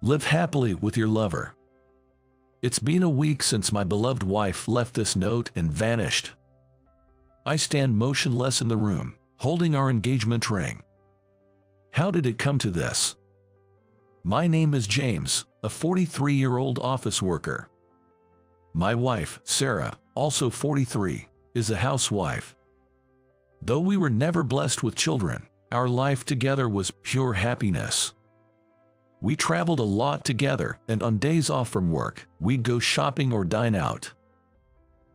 Live happily with your lover. It's been a week since my beloved wife left this note and vanished. I stand motionless in the room, holding our engagement ring. How did it come to this? My name is James, a 43-year-old office worker. My wife, Sarah, also 43, is a housewife. Though we were never blessed with children, our life together was pure happiness. We traveled a lot together, and on days off from work, we'd go shopping or dine out.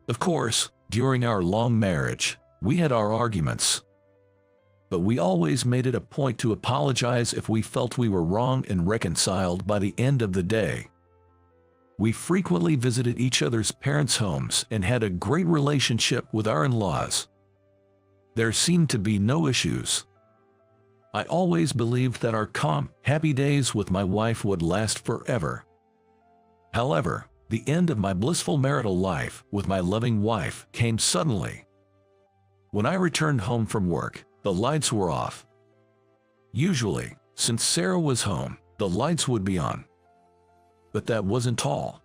Of course, during our long marriage, we had our arguments. But we always made it a point to apologize if we felt we were wrong and reconciled by the end of the day. We frequently visited each other's parents' homes and had a great relationship with our in-laws. There seemed to be no issues. I always believed that our calm, happy days with my wife would last forever. However, the end of my blissful marital life with my loving wife came suddenly. When I returned home from work, the lights were off. Usually, since Sarah was home, the lights would be on. But that wasn't all.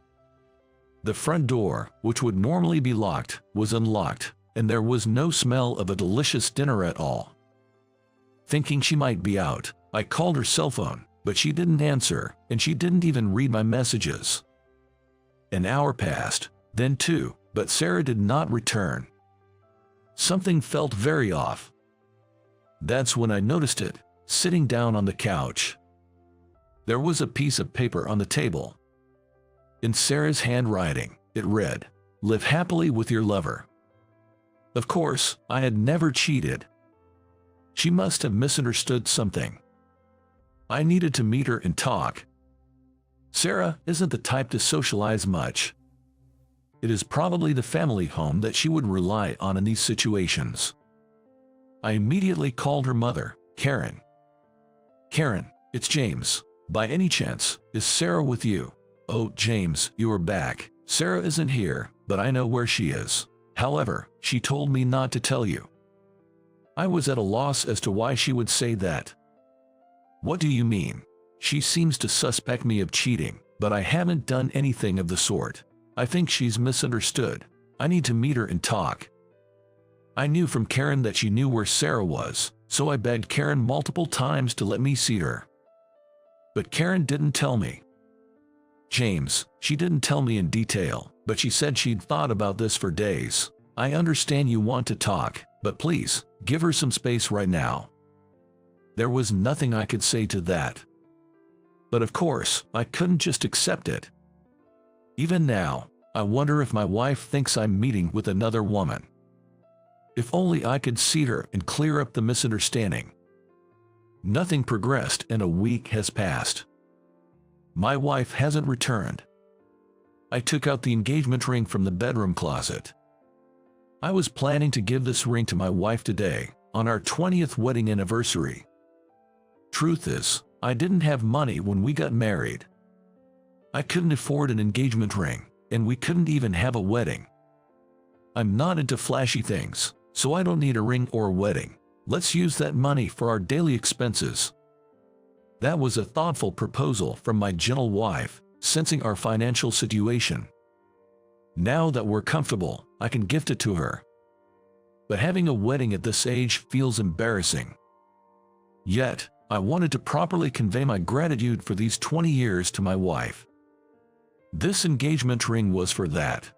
The front door, which would normally be locked, was unlocked, and there was no smell of a delicious dinner at all. Thinking she might be out, I called her cell phone, but she didn't answer, and she didn't even read my messages. An hour passed, then two, but Sarah did not return. Something felt very off. That's when I noticed it, sitting down on the couch. There was a piece of paper on the table. In Sarah's handwriting, it read, "Live happily with your lover." Of course, I had never cheated. She must have misunderstood something. I needed to meet her and talk. Sarah isn't the type to socialize much. It is probably the family home that she would rely on in these situations. I immediately called her mother, Karen. "Karen, it's James. By any chance, is Sarah with you?" "Oh, James, you are back. Sarah isn't here, but I know where she is. However, she told me not to tell you." I was at a loss as to why she would say that. "What do you mean? She seems to suspect me of cheating, but I haven't done anything of the sort. I think she's misunderstood. I need to meet her and talk." I knew from Karen that she knew where Sarah was, so I begged Karen multiple times to let me see her. But Karen didn't tell me. "James, she didn't tell me in detail, but she said she'd thought about this for days. I understand you want to talk, but please, give her some space right now." There was nothing I could say to that. But of course, I couldn't just accept it. Even now, I wonder if my wife thinks I'm meeting with another woman. If only I could see her and clear up the misunderstanding. Nothing progressed and a week has passed. My wife hasn't returned. I took out the engagement ring from the bedroom closet. I was planning to give this ring to my wife today, on our 20th wedding anniversary. Truth is, I didn't have money when we got married. I couldn't afford an engagement ring, and we couldn't even have a wedding. I'm not into flashy things, so I don't need a ring or a wedding. Let's use that money for our daily expenses. That was a thoughtful proposal from my gentle wife, sensing our financial situation. Now that we're comfortable, I can gift it to her. But having a wedding at this age feels embarrassing. Yet, I wanted to properly convey my gratitude for these 20 years to my wife. This engagement ring was for that.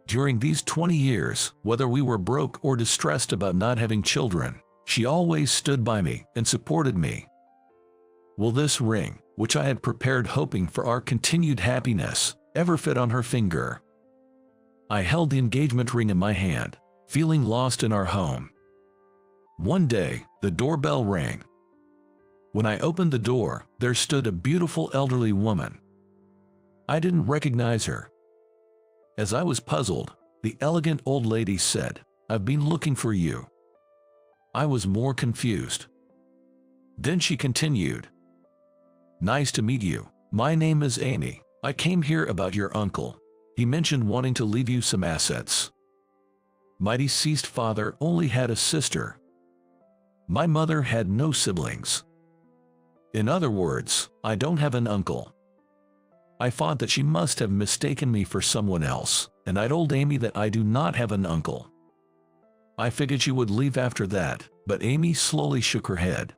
During these 20 years, whether we were broke or distressed about not having children, she always stood by me and supported me. Will this ring, which I had prepared hoping for our continued happiness, ever fit on her finger? I held the engagement ring in my hand, feeling lost in our home. One day, the doorbell rang. When I opened the door, there stood a beautiful elderly woman. I didn't recognize her. As I was puzzled, the elegant old lady said, "I've been looking for you." I was more confused. Then she continued, "Nice to meet you. My name is Amy. I came here about your uncle. He mentioned wanting to leave you some assets. My deceased father only had a sister. My mother had no siblings. In other words, I don't have an uncle. I thought that she must have mistaken me for someone else, and I told Amy that I do not have an uncle. I figured she would leave after that, but Amy slowly shook her head.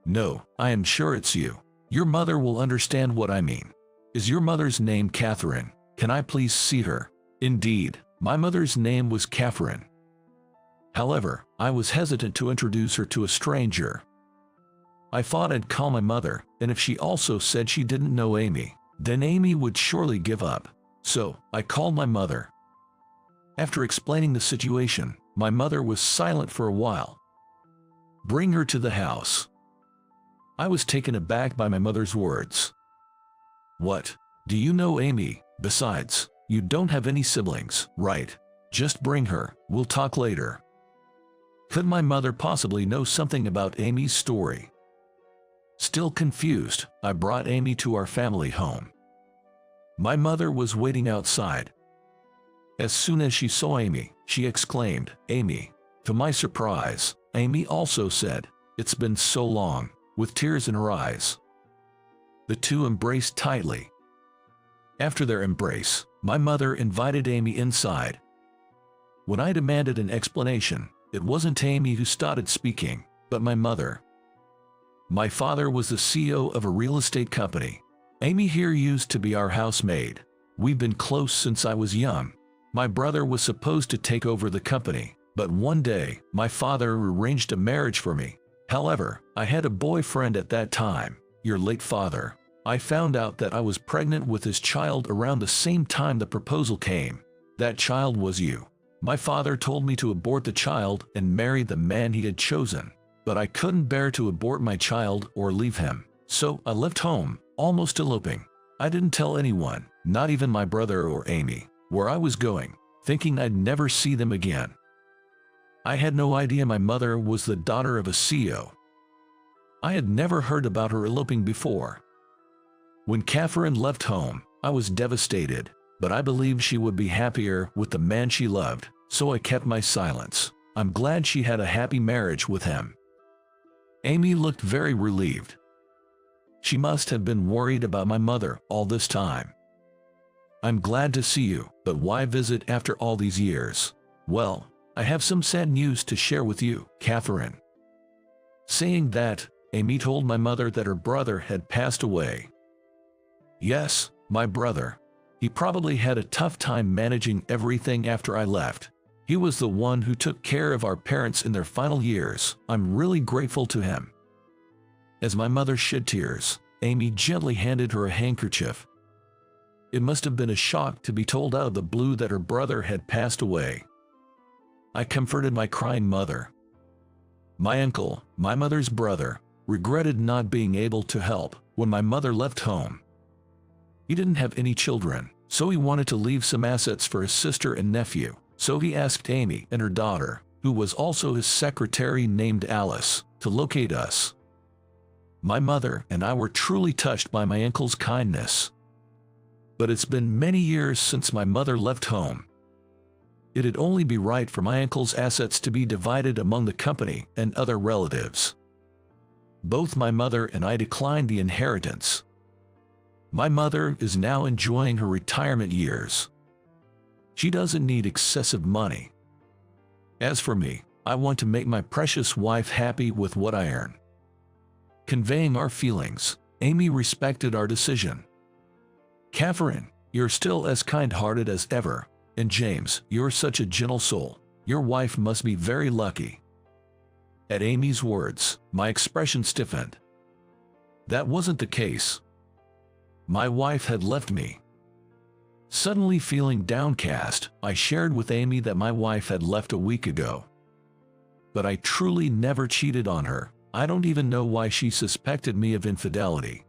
No, I am sure it's you. Your mother will understand what I mean. Is your mother's name Catherine? Can I please see her? Indeed, my mother's name was Catherine. However, I was hesitant to introduce her to a stranger. I thought I'd call my mother, and if she also said she didn't know Amy, then Amy would surely give up. So, I called my mother. After explaining the situation, my mother was silent for a while. Bring her to the house. I was taken aback by my mother's words. What? Do you know Amy? Besides, you don't have any siblings, right? Just bring her, we'll talk later. Could my mother possibly know something about Amy's story? Still confused, I brought Amy to our family home. My mother was waiting outside. As soon as she saw Amy, she exclaimed, "Amy." To my surprise, Amy also said, "It's been so long," with tears in her eyes. The two embraced tightly. After their embrace, my mother invited Amy inside. When I demanded an explanation, it wasn't Amy who started speaking, but my mother. My father was the CEO of a real estate company. Amy here used to be our housemaid. We've been close since I was young. My brother was supposed to take over the company, but one day, my father arranged a marriage for me. However, I had a boyfriend at that time, your late father. I found out that I was pregnant with his child around the same time the proposal came. That child was you. My father told me to abort the child and marry the man he had chosen. But I couldn't bear to abort my child or leave him. So I left home, almost eloping. I didn't tell anyone, not even my brother or Amy, where I was going, thinking I'd never see them again. I had no idea my mother was the daughter of a CEO. I had never heard about her eloping before. When Catherine left home, I was devastated, but I believed she would be happier with the man she loved, so I kept my silence. I'm glad she had a happy marriage with him. Amy looked very relieved. She must have been worried about my mother all this time. I'm glad to see you, but why visit after all these years? Well, I have some sad news to share with you, Catherine. Saying that, Amy told my mother that her brother had passed away. Yes, my brother. He probably had a tough time managing everything after I left. He was the one who took care of our parents in their final years. I'm really grateful to him. As my mother shed tears, Amy gently handed her a handkerchief. It must have been a shock to be told out of the blue that her brother had passed away. I comforted my crying mother. My uncle, my mother's brother, regretted not being able to help when my mother left home. He didn't have any children, so he wanted to leave some assets for his sister and nephew. So he asked Amy and her daughter, who was also his secretary named Alice, to locate us. My mother and I were truly touched by my uncle's kindness. But it's been many years since my mother left home. It'd only be right for my uncle's assets to be divided among the company and other relatives. Both my mother and I declined the inheritance. My mother is now enjoying her retirement years. She doesn't need excessive money. As for me, I want to make my precious wife happy with what I earn. Conveying our feelings, Amy respected our decision. Catherine, you're still as kind-hearted as ever, and James, you're such a gentle soul. Your wife must be very lucky. At Amy's words, my expression stiffened. That wasn't the case. My wife had left me. Suddenly feeling downcast, I shared with Amy that my wife had left a week ago. But I truly never cheated on her. I don't even know why she suspected me of infidelity.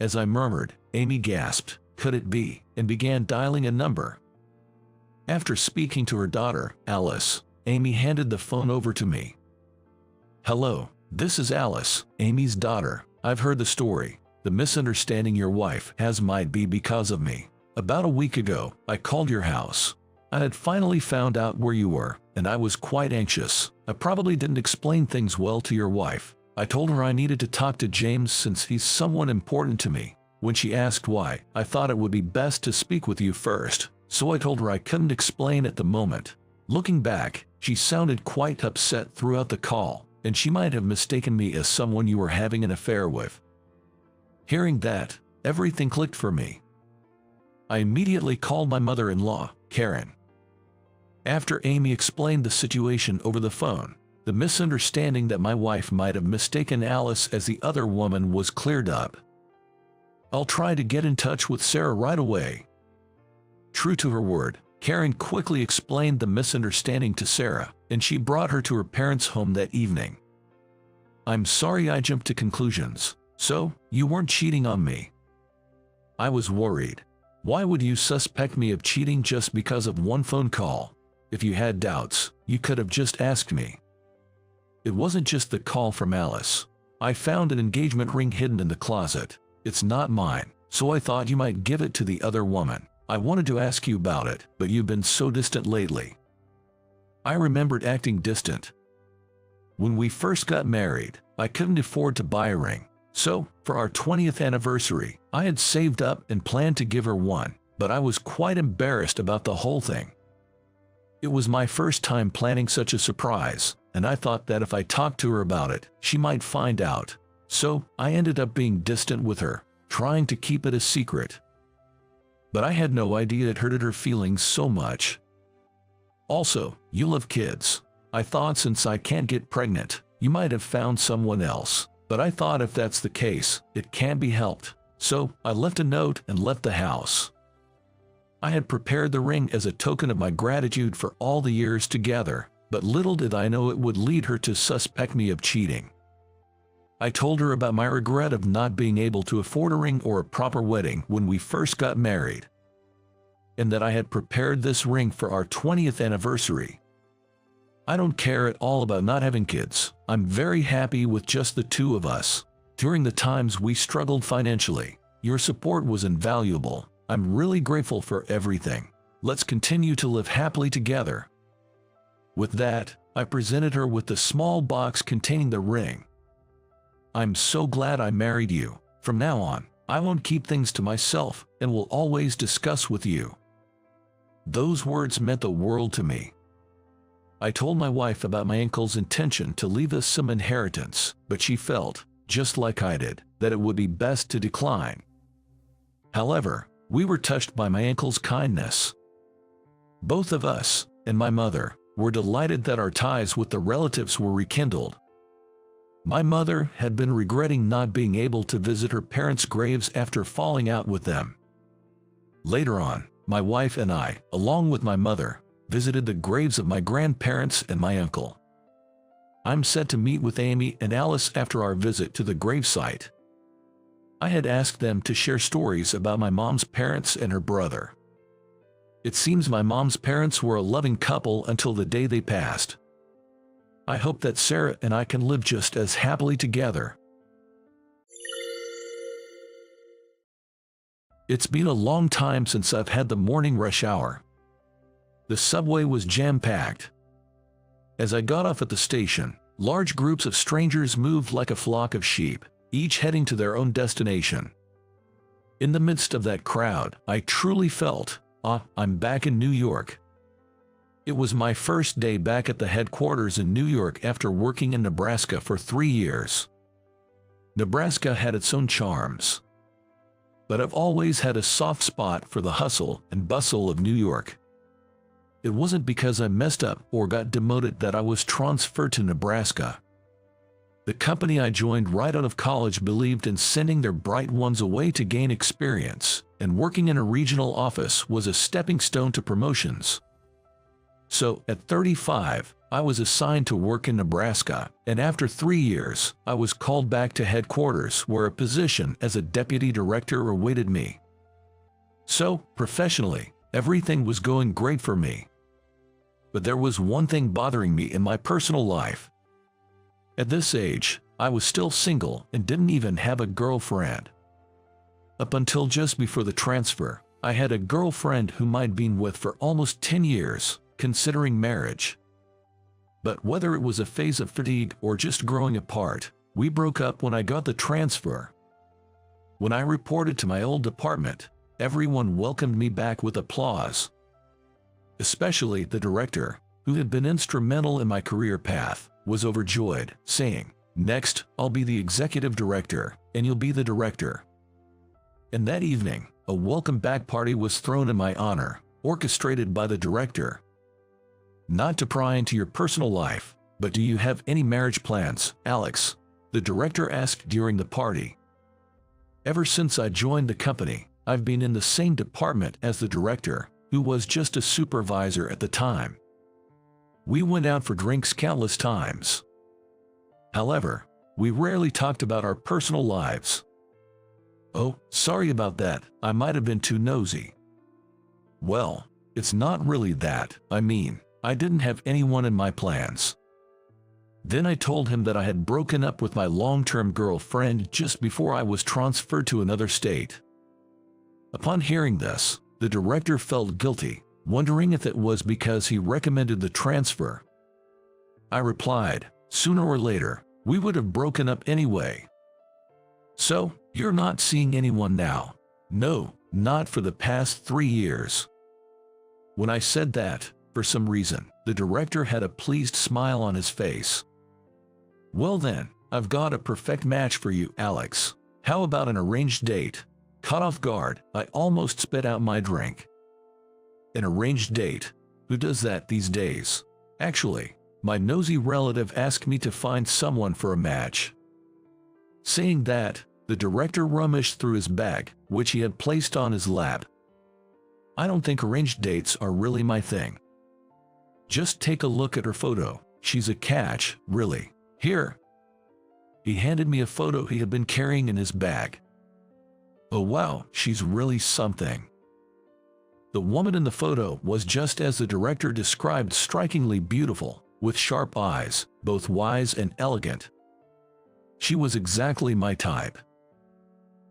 As I murmured, Amy gasped, "Could it be?" and began dialing a number. After speaking to her daughter, Alice, Amy handed the phone over to me. "Hello, this is Alice, Amy's daughter. I've heard the story. The misunderstanding your wife has might be because of me. About a week ago, I called your house. I had finally found out where you were, and I was quite anxious. I probably didn't explain things well to your wife. I told her I needed to talk to James since he's someone important to me. When she asked why, I thought it would be best to speak with you first, so I told her I couldn't explain at the moment. Looking back, she sounded quite upset throughout the call, and she might have mistaken me as someone you were having an affair with. Hearing that, everything clicked for me. I immediately called my mother-in-law, Karen. After Amy explained the situation over the phone, the misunderstanding that my wife might have mistaken Alice as the other woman was cleared up. I'll try to get in touch with Sarah right away. True to her word, Karen quickly explained the misunderstanding to Sarah, and she brought her to her parents' home that evening. I'm sorry I jumped to conclusions. So, you weren't cheating on me? I was worried. Why would you suspect me of cheating just because of one phone call? If you had doubts, you could have just asked me. It wasn't just the call from Alice. I found an engagement ring hidden in the closet. It's not mine, so I thought you might give it to the other woman. I wanted to ask you about it, but you've been so distant lately. I remembered acting distant. When we first got married, I couldn't afford to buy a ring. So, for our 20th anniversary, I had saved up and planned to give her one, but I was quite embarrassed about the whole thing. It was my first time planning such a surprise, and I thought that if I talked to her about it, she might find out. So, I ended up being distant with her, trying to keep it a secret. But I had no idea it hurted her feelings so much. Also, you love kids. I thought since I can't get pregnant, you might have found someone else. But I thought if that's the case, it can't be helped. So, I left a note and left the house. I had prepared the ring as a token of my gratitude for all the years together, but little did I know it would lead her to suspect me of cheating. I told her about my regret of not being able to afford a ring or a proper wedding when we first got married, and that I had prepared this ring for our 20th anniversary. I don't care at all about not having kids. I'm very happy with just the two of us. During the times we struggled financially, your support was invaluable. I'm really grateful for everything. Let's continue to live happily together. With that, I presented her with the small box containing the ring. I'm so glad I married you. From now on, I won't keep things to myself and will always discuss with you. Those words meant the world to me. I told my wife about my uncle's intention to leave us some inheritance, but she felt, just like I did, that it would be best to decline. However, we were touched by my uncle's kindness. Both of us, and my mother, were delighted that our ties with the relatives were rekindled. My mother had been regretting not being able to visit her parents' graves after falling out with them. Later on, my wife and I, along with my mother, visited the graves of my grandparents and my uncle. I'm set to meet with Amy and Alice after our visit to the gravesite. I had asked them to share stories about my mom's parents and her brother. It seems my mom's parents were a loving couple until the day they passed. I hope that Sarah and I can live just as happily together. It's been a long time since I've had the morning rush hour. The subway was jam-packed. As I got off at the station, large groups of strangers moved like a flock of sheep, each heading to their own destination. In the midst of that crowd, I truly felt, I'm back in New York. It was my first day back at the headquarters in New York after working in Nebraska for 3 years. Nebraska had its own charms, but I've always had a soft spot for the hustle and bustle of New York. It wasn't because I messed up or got demoted that I was transferred to Nebraska. The company I joined right out of college believed in sending their bright ones away to gain experience, and working in a regional office was a stepping stone to promotions. So, at 35, I was assigned to work in Nebraska, and after 3 years, I was called back to headquarters where a position as a deputy director awaited me. So, professionally, everything was going great for me. But there was one thing bothering me in my personal life. At this age, I was still single and didn't even have a girlfriend. Up until just before the transfer, I had a girlfriend whom I'd been with for almost 10 years, considering marriage. But whether it was a phase of fatigue or just growing apart, We broke up when I got the transfer. When I reported to my old department, everyone welcomed me back with applause. Especially the director, who had been instrumental in my career path, was overjoyed, saying, "Next, I'll be the executive director, and you'll be the director." And that evening, a welcome back party was thrown in my honor, orchestrated by the director. "Not to pry into your personal life, but do you have any marriage plans, Alex?" the director asked during the party. Ever since I joined the company, I've been in the same department as the director, who was just a supervisor at the time. We went out for drinks countless times. However, we rarely talked about our personal lives. "Oh, sorry about that, I might have been too nosy." "Well, it's not really that. I mean, I didn't have anyone in my plans." Then I told him that I had broken up with my long-term girlfriend just before I was transferred to another state. Upon hearing this, the director felt guilty, wondering if it was because he recommended the transfer. I replied, "Sooner or later, we would have broken up anyway." "So, you're not seeing anyone now?" "No, not for the past 3 years." When I said that, for some reason, the director had a pleased smile on his face. "Well then, I've got a perfect match for you, Alex. How about an arranged date?" Caught off guard, I almost spit out my drink. An arranged date? Who does that these days? Actually, my nosy relative asked me to find someone for a match. Saying that, the director rummaged through his bag, which he had placed on his lap. "I don't think arranged dates are really my thing. Just take a look at her photo. She's a catch, really. Here." He handed me a photo he had been carrying in his bag. "Oh wow, she's really something." The woman in the photo was just as the director described, strikingly beautiful, with sharp eyes, both wise and elegant. She was exactly my type.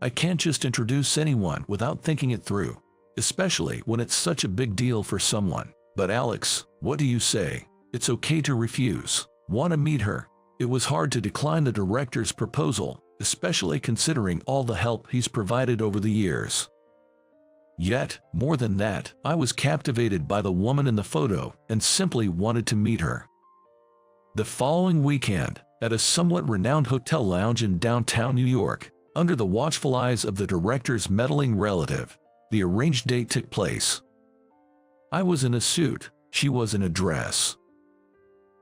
I can't just introduce anyone without thinking it through, especially when it's such a big deal for someone. "But Alex, what do you say? It's okay to refuse. Want to meet her?" It was hard to decline the director's proposal, especially considering all the help he's provided over the years. Yet, more than that, I was captivated by the woman in the photo and simply wanted to meet her. The following weekend, at a somewhat renowned hotel lounge in downtown New York, under the watchful eyes of the director's meddling relative, the arranged date took place. I was in a suit, she was in a dress.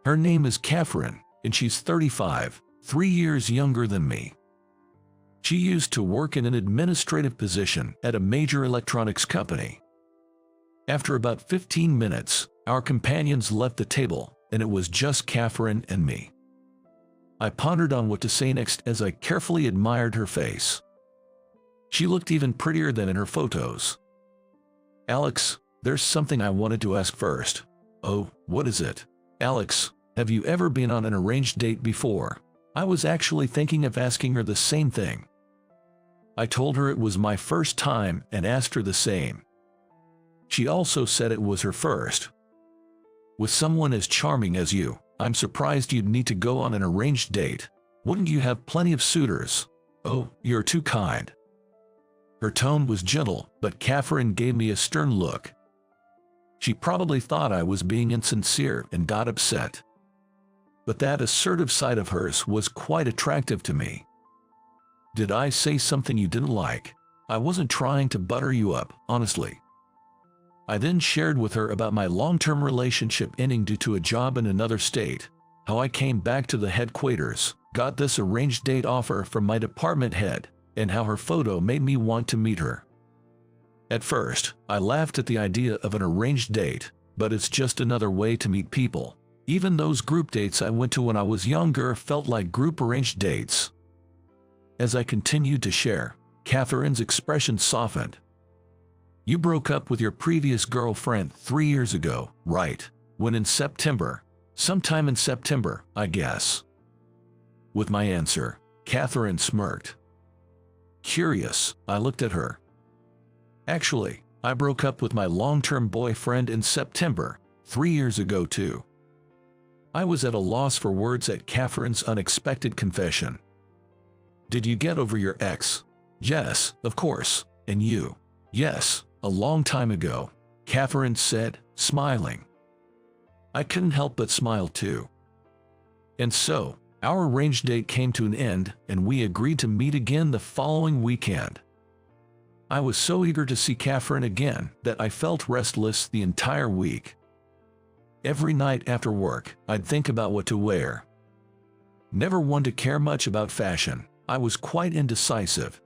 Her name is Catherine, and she's 35, 3 years younger than me. She used to work in an administrative position at a major electronics company. After about 15 minutes, our companions left the table, and it was just Catherine and me. I pondered on what to say next as I carefully admired her face. She looked even prettier than in her photos. "Alex, there's something I wanted to ask first." "Oh, what is it?" "Alex, have you ever been on an arranged date before?" I was actually thinking of asking her the same thing. I told her it was my first time and asked her the same. She also said it was her first. "With someone as charming as you, I'm surprised you'd need to go on an arranged date. Wouldn't you have plenty of suitors?" "Oh, you're too kind." Her tone was gentle, but Catherine gave me a stern look. She probably thought I was being insincere and got upset. But that assertive side of hers was quite attractive to me. "Did I say something you didn't like?" "I wasn't trying to butter you up, honestly." I then shared with her about my long-term relationship ending due to a job in another state, how I came back to the headquarters, got this arranged date offer from my department head, and how her photo made me want to meet her. At first, I laughed at the idea of an arranged date, but it's just another way to meet people. Even those group dates I went to when I was younger felt like group arranged dates. As I continued to share, Catherine's expression softened. "You broke up with your previous girlfriend 3 years ago, right? When in September? Sometime in September, I guess." With my answer, Catherine smirked. Curious, I looked at her. "Actually, I broke up with my long-term boyfriend in September, 3 years ago too." I was at a loss for words at Catherine's unexpected confession. Did you get over your ex? Yes, of course. And you? Yes, a long time ago, Catherine said, smiling. I couldn't help but smile too. And so, our arranged date came to an end, and we agreed to meet again the following weekend. I was so eager to see Catherine again that I felt restless the entire week. Every night after work, I'd think about what to wear. Never one to care much about fashion, I was quite indecisive.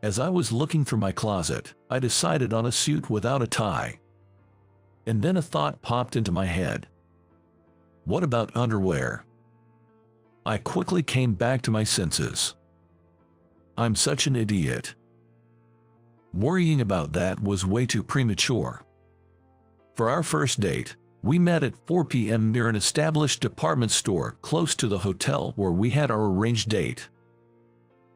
As I was looking through my closet, I decided on a suit without a tie. And then a thought popped into my head. What about underwear? I quickly came back to my senses. I'm such an idiot. Worrying about that was way too premature. For our first date, we met at 4 p.m. near an established department store close to the hotel where we had our arranged date.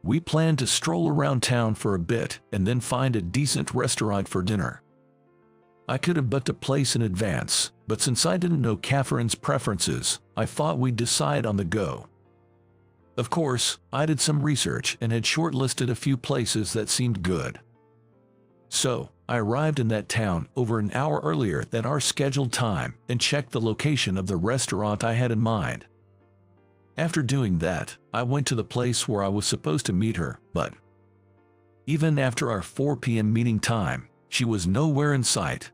We planned to stroll around town for a bit and then find a decent restaurant for dinner. I could have booked a place in advance, but since I didn't know Catherine's preferences, I thought we'd decide on the go. Of course, I did some research and had shortlisted a few places that seemed good. So, I arrived in that town over an hour earlier than our scheduled time and checked the location of the restaurant I had in mind. After doing that, I went to the place where I was supposed to meet her, but even after our 4 p.m. meeting time, she was nowhere in sight.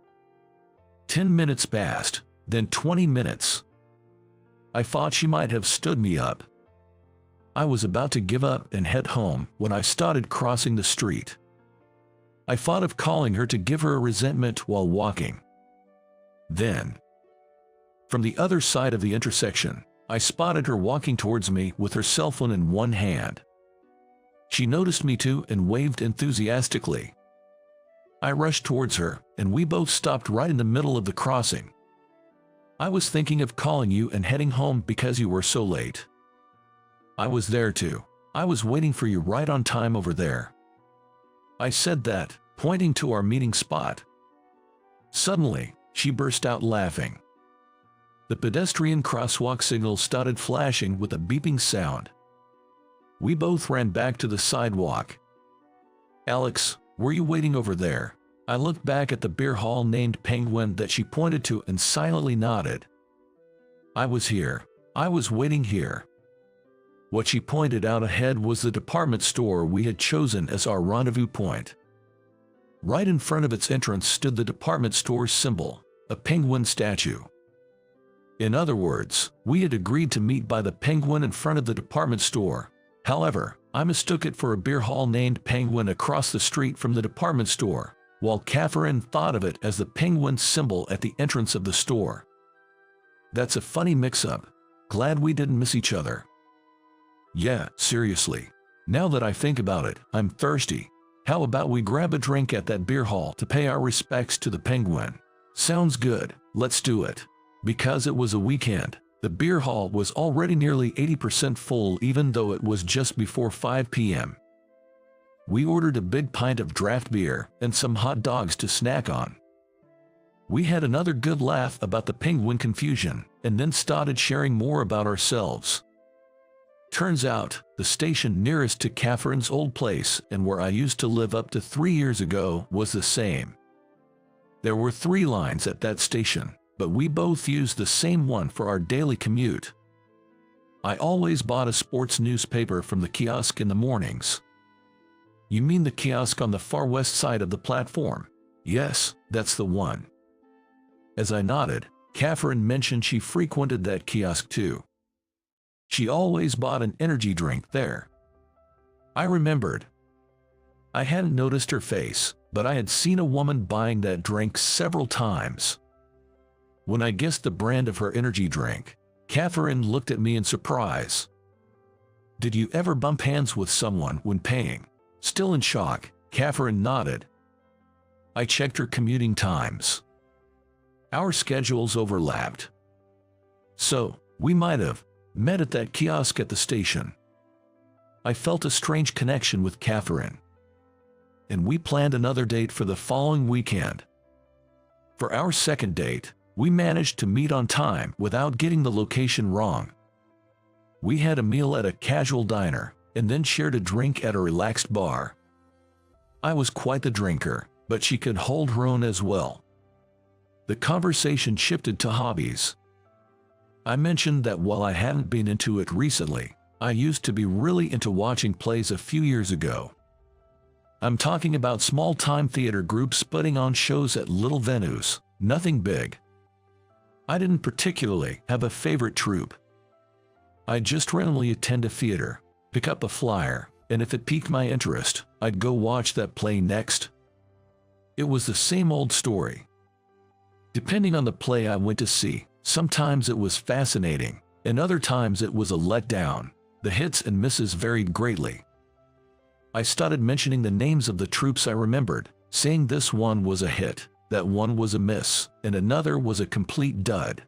10 minutes passed, then 20 minutes. I thought she might have stood me up. I was about to give up and head home when I started crossing the street. I thought of calling her to give her a resentment while walking. Then, from the other side of the intersection, I spotted her walking towards me with her cell phone in one hand. She noticed me too and waved enthusiastically. I rushed towards her, and we both stopped right in the middle of the crossing. I was thinking of calling you and heading home because you were so late. I was there too. I was waiting for you right on time over there. I said that, pointing to our meeting spot. Suddenly, she burst out laughing. The pedestrian crosswalk signal started flashing with a beeping sound. We both ran back to the sidewalk. Alex, were you waiting over there? I looked back at the beer hall named Penguin that she pointed to and silently nodded. I was here. I was waiting here. What she pointed out ahead was the department store we had chosen as our rendezvous point. Right in front of its entrance stood the department store's symbol, a penguin statue. In other words, we had agreed to meet by the penguin in front of the department store. However, I mistook it for a beer hall named Penguin across the street from the department store, while Catherine thought of it as the penguin symbol at the entrance of the store. That's a funny mix-up. Glad we didn't miss each other. Yeah, seriously. Now that I think about it, I'm thirsty. How about we grab a drink at that beer hall to pay our respects to the penguin? Sounds good, let's do it. Because it was a weekend, the beer hall was already nearly 80% full even though it was just before 5 p.m. We ordered a big pint of draft beer and some hot dogs to snack on. We had another good laugh about the penguin confusion and then started sharing more about ourselves. Turns out, the station nearest to Catherine's old place and where I used to live up to 3 years ago was the same. There were 3 lines at that station, but we both used the same one for our daily commute. I always bought a sports newspaper from the kiosk in the mornings. You mean the kiosk on the far west side of the platform? Yes, that's the one. As I nodded, Catherine mentioned she frequented that kiosk too. She always bought an energy drink there. I remembered. I hadn't noticed her face, but I had seen a woman buying that drink several times. When I guessed the brand of her energy drink, Catherine looked at me in surprise. Did you ever bump hands with someone when paying? Still in shock, Catherine nodded. I checked her commuting times. Our schedules overlapped. So, we might have met at that kiosk at the station. I felt a strange connection with Catherine. And we planned another date for the following weekend. For our second date, we managed to meet on time without getting the location wrong. We had a meal at a casual diner, and then shared a drink at a relaxed bar. I was quite the drinker, but she could hold her own as well. The conversation shifted to hobbies. I mentioned that while I hadn't been into it recently, I used to be really into watching plays a few years ago. I'm talking about small-time theater groups putting on shows at little venues, nothing big. I didn't particularly have a favorite troupe. I'd just randomly attend a theater, pick up a flyer, and if it piqued my interest, I'd go watch that play next. It was the same old story. Depending on the play I went to see, sometimes it was fascinating, and other times it was a letdown. The hits and misses varied greatly. I started mentioning the names of the troupes I remembered, saying this one was a hit, that one was a miss, and another was a complete dud.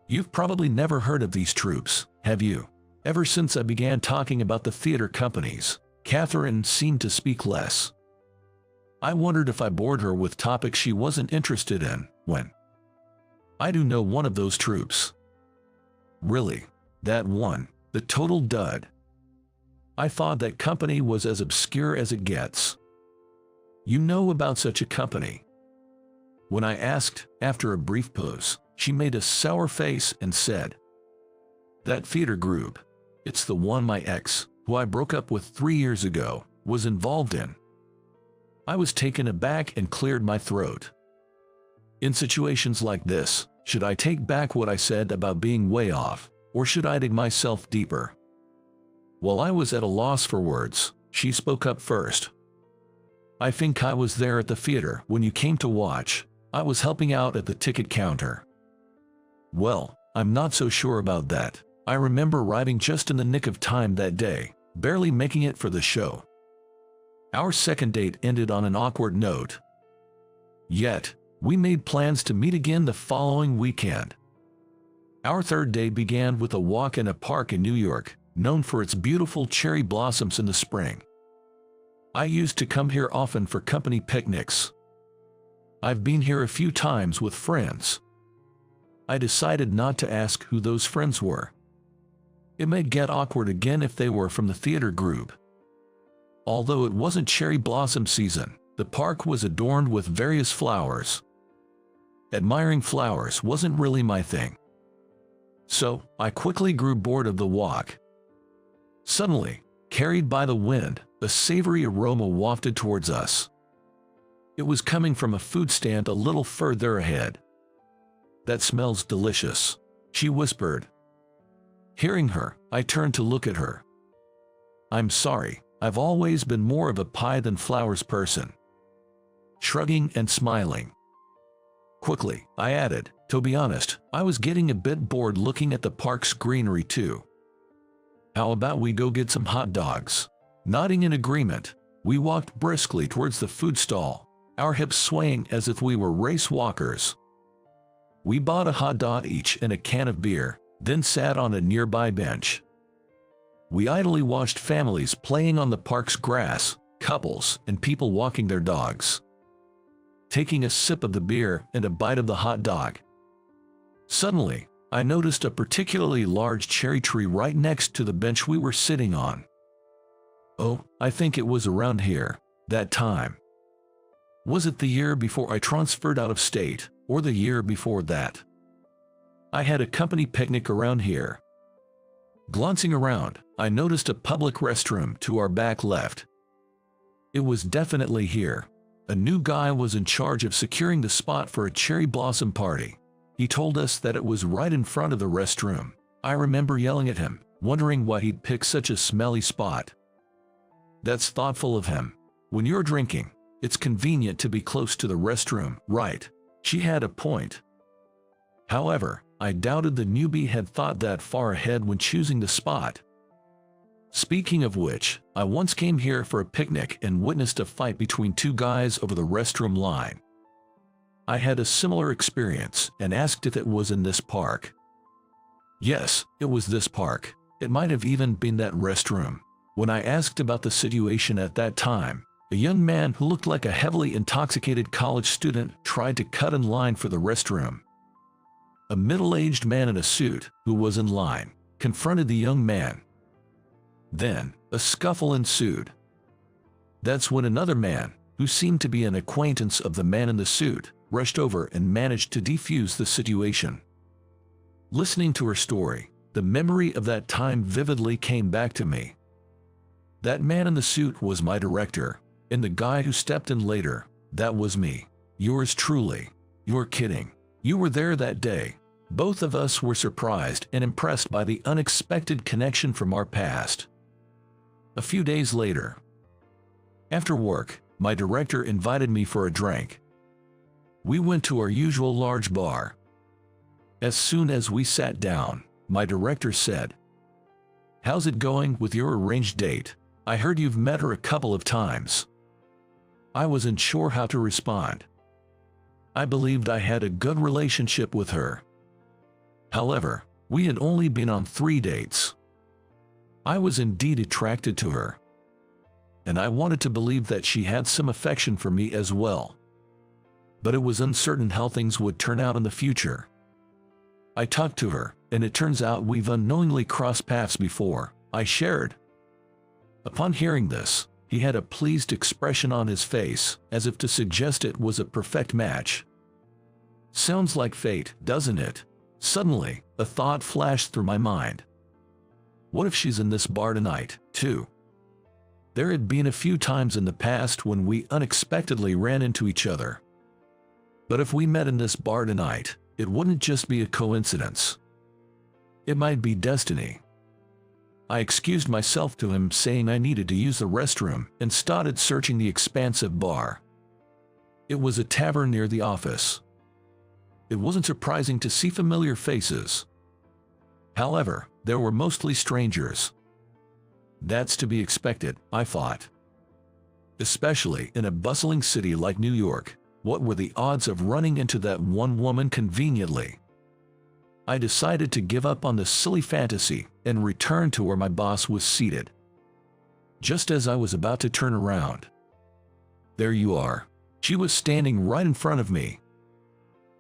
You've probably never heard of these troupes, have you? Ever since I began talking about the theater companies, Catherine seemed to speak less. I wondered if I bored her with topics she wasn't interested in, when I do know one of those troupes. Really, that one, the total dud. I thought that company was as obscure as it gets. You know about such a company? When I asked, after a brief pause, she made a sour face and said, "That theater group, it's the one my ex, who I broke up with 3 years ago, was involved in." I was taken aback and cleared my throat. In situations like this, should I take back what I said about being way off, or should I dig myself deeper? While I was at a loss for words, she spoke up first. "I think I was there at the theater when you came to watch. I was helping out at the ticket counter." "Well, I'm not so sure about that. I remember arriving just in the nick of time that day, barely making it for the show." Our second date ended on an awkward note. Yet, we made plans to meet again the following weekend. Our third day began with a walk in a park in New York, known for its beautiful cherry blossoms in the spring. I used to come here often for company picnics. I've been here a few times with friends. I decided not to ask who those friends were. It may get awkward again if they were from the theater group. Although it wasn't cherry blossom season, the park was adorned with various flowers. Admiring flowers wasn't really my thing. So, I quickly grew bored of the walk. Suddenly, carried by the wind, a savory aroma wafted towards us. It was coming from a food stand a little further ahead. "That smells delicious," she whispered. Hearing her, I turned to look at her. "I'm sorry, I've always been more of a pie than flowers person." Shrugging and smiling. Quickly, I added, "To be honest, I was getting a bit bored looking at the park's greenery too. How about we go get some hot dogs?" Nodding in agreement, we walked briskly towards the food stall, our hips swaying as if we were race walkers. We bought a hot dog each and a can of beer, then sat on a nearby bench. We idly watched families playing on the park's grass, couples and people walking their dogs. Taking a sip of the beer and a bite of the hot dog. Suddenly, I noticed a particularly large cherry tree right next to the bench we were sitting on. Oh, I think it was around here, that time. Was it the year before I transferred out of state, or the year before that? I had a company picnic around here. Glancing around, I noticed a public restroom to our back left. It was definitely here. A new guy was in charge of securing the spot for a cherry blossom party. He told us that it was right in front of the restroom. I remember yelling at him, wondering why he'd pick such a smelly spot. That's thoughtful of him. When you're drinking, it's convenient to be close to the restroom, right? She had a point. However, I doubted the newbie had thought that far ahead when choosing the spot. Speaking of which, I once came here for a picnic and witnessed a fight between two guys over the restroom line. I had a similar experience and asked if it was in this park. Yes, it was this park. It might have even been that restroom. When I asked about the situation at that time, a young man who looked like a heavily intoxicated college student tried to cut in line for the restroom. A middle-aged man in a suit, who was in line, confronted the young man. Then, a scuffle ensued. That's when another man, who seemed to be an acquaintance of the man in the suit, rushed over and managed to defuse the situation. Listening to her story, the memory of that time vividly came back to me. That man in the suit was my director, and the guy who stepped in later, that was me. Yours truly. You're kidding. You were there that day. Both of us were surprised and impressed by the unexpected connection from our past. A few days later, after work, my director invited me for a drink. We went to our usual large bar. As soon as we sat down, my director said, "How's it going with your arranged date? I heard you've met her a couple of times." I wasn't sure how to respond. I believed I had a good relationship with her. However, we had only been on 3 dates. I was indeed attracted to her, and I wanted to believe that she had some affection for me as well. But it was uncertain how things would turn out in the future. I talked to her, and it turns out we've unknowingly crossed paths before, I shared. Upon hearing this, he had a pleased expression on his face, as if to suggest it was a perfect match. Sounds like fate, doesn't it? Suddenly, a thought flashed through my mind. What if she's in this bar tonight, too? There had been a few times in the past when we unexpectedly ran into each other. But if we met in this bar tonight, it wouldn't just be a coincidence. It might be destiny. I excused myself to him, saying I needed to use the restroom, and started searching the expansive bar. It was a tavern near the office. It wasn't surprising to see familiar faces. However, there were mostly strangers. That's to be expected, I thought. Especially in a bustling city like New York, what were the odds of running into that one woman conveniently? I decided to give up on this silly fantasy and return to where my boss was seated. Just as I was about to turn around, there you are. She was standing right in front of me.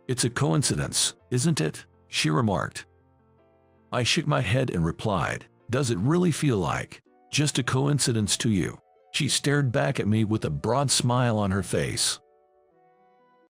"It's a coincidence, isn't it?" she remarked. I shook my head and replied, "Does it really feel like just a coincidence to you?" She stared back at me with a broad smile on her face.